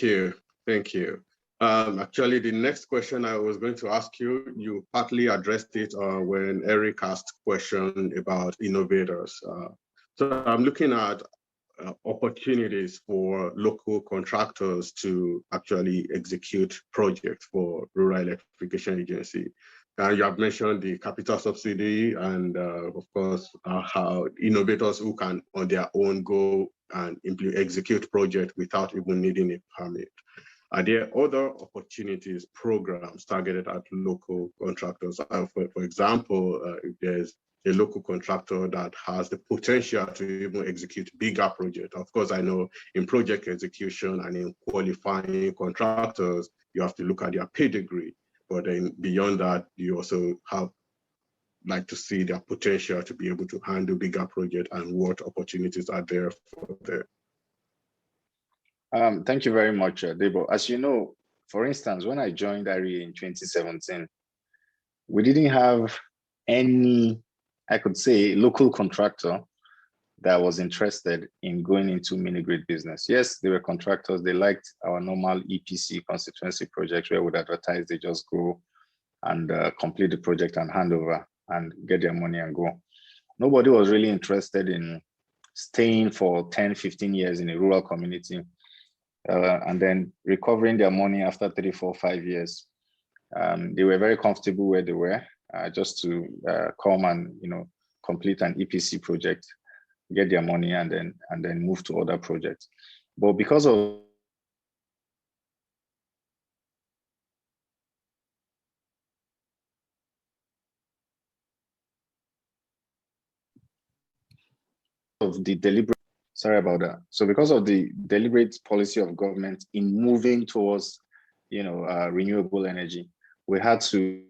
you. Thank you. Actually, the next question I was going to ask you, you partly addressed it when Eric asked question about innovators. So I'm looking at opportunities for local contractors to actually execute projects for Rural Electrification Agency. You have mentioned the capital subsidy and of course, how innovators who can on their own go and execute projects without even needing a permit. Are there other opportunities, programs targeted at local contractors? For example, if there's a local contractor that has the potential to even execute bigger projects. Of course, I know in project execution and in qualifying contractors, you have to look at their pedigree. But then beyond that, you also have like to see their potential to be able to handle bigger projects and what opportunities are there for them. Thank you very much, Debo. As you know, for instance, when I joined IRE in 2017, we didn't have any, I could say, local contractor that was interested in going into mini-grid business. Yes, they were contractors. They liked our normal EPC constituency projects where we would advertise, they just go and complete the project and hand over and get their money and go. Nobody was really interested in staying for 10, 15 years in a rural community and then recovering their money after 3, 4, 5 years. They were very comfortable where they were, just to come and complete an EPC project, get their money, and then move to other projects. But because of the deliberate, sorry about that. So because of the deliberate policy of government in moving towards, renewable energy, we had to,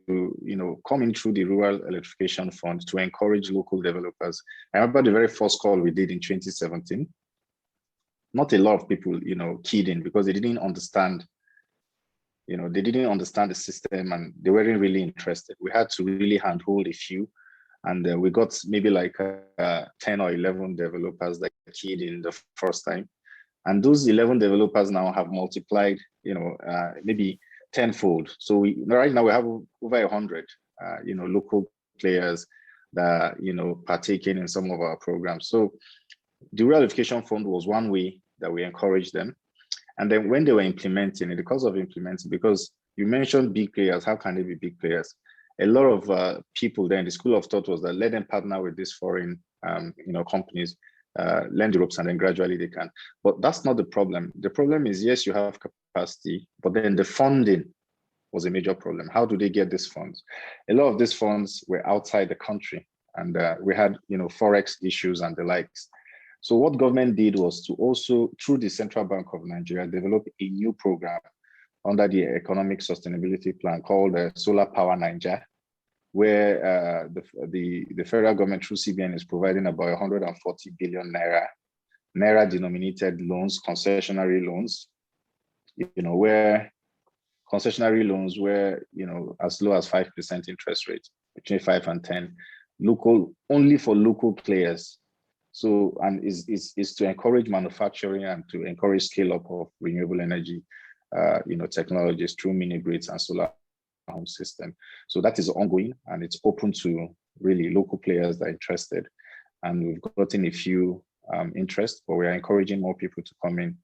come in through the Rural Electrification Fund to encourage local developers. I remember the very first call we did in 2017. Not a lot of people, keyed in because they didn't understand, they didn't understand the system and they weren't really interested. We had to really handhold a few. And we got maybe like 10 or 11 developers that keyed in the first time. And those 11 developers now have multiplied, maybe tenfold. So right now we have over 100, local players that, partaking in some of our programs. So the Rural Electrification Fund was one way that we encouraged them. And then when they were implementing it, because you mentioned big players, how can they be big players? A lot of people there in the school of thought was that let them partner with these foreign, companies, learn the ropes, and then gradually they can. But that's not the problem. The problem is, yes, you have capacity, but then the funding was a major problem. How do they get these funds? A lot of these funds were outside the country, and we had, forex issues and the likes. So what government did was to also, through the Central Bank of Nigeria, develop a new program under the Economic Sustainability Plan called Solar Power Nigeria, where the federal government through CBN is providing about 140 billion naira denominated loans, concessionary loans, where concessionary loans were, as low as 5% interest rate, between 5 and 10, only for local players. So, and is to encourage manufacturing and to encourage scale up of renewable energy, technologies through mini grids and solar home system. So that is ongoing and it's open to really local players that are interested. And we've gotten a few interest, but we're encouraging more people to come in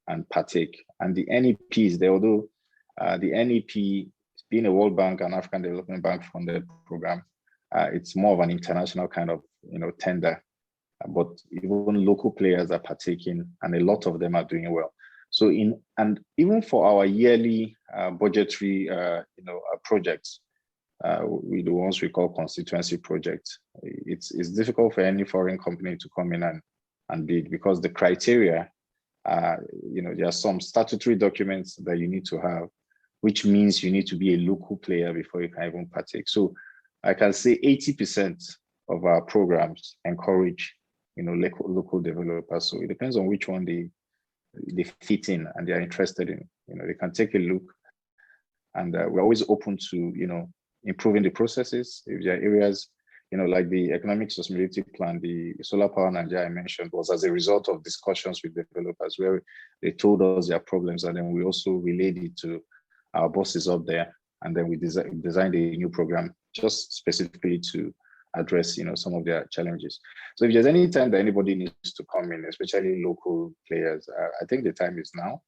and partake. And the NEPs, although the NEP being a World Bank and African Development Bank funded program, it's more of an international kind of tender. But even local players are partaking, and a lot of them are doing well. So even for our yearly budgetary projects, the ones we call constituency projects, it's difficult for any foreign company to come in and bid because the criteria, there are some statutory documents that you need to have, which means you need to be a local player before you can even partake. So I can say 80% of our programs encourage local developers. So it depends on which one they fit in and they're interested in. They can take a look, and we're always open to improving the processes. If there are areas like the economic sustainability plan, the solar power Nigeria I mentioned was as a result of discussions with developers where they told us their problems, and then we also relayed it to our bosses up there, and then we designed a new program just specifically to address some of their challenges. So if there's any time that anybody needs to come in, especially local players, I think the time is now,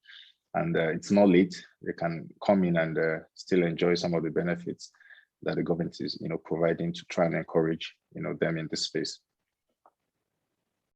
and it's not late. They can come in and still enjoy some of the benefits that the government is providing to try and encourage them in this space.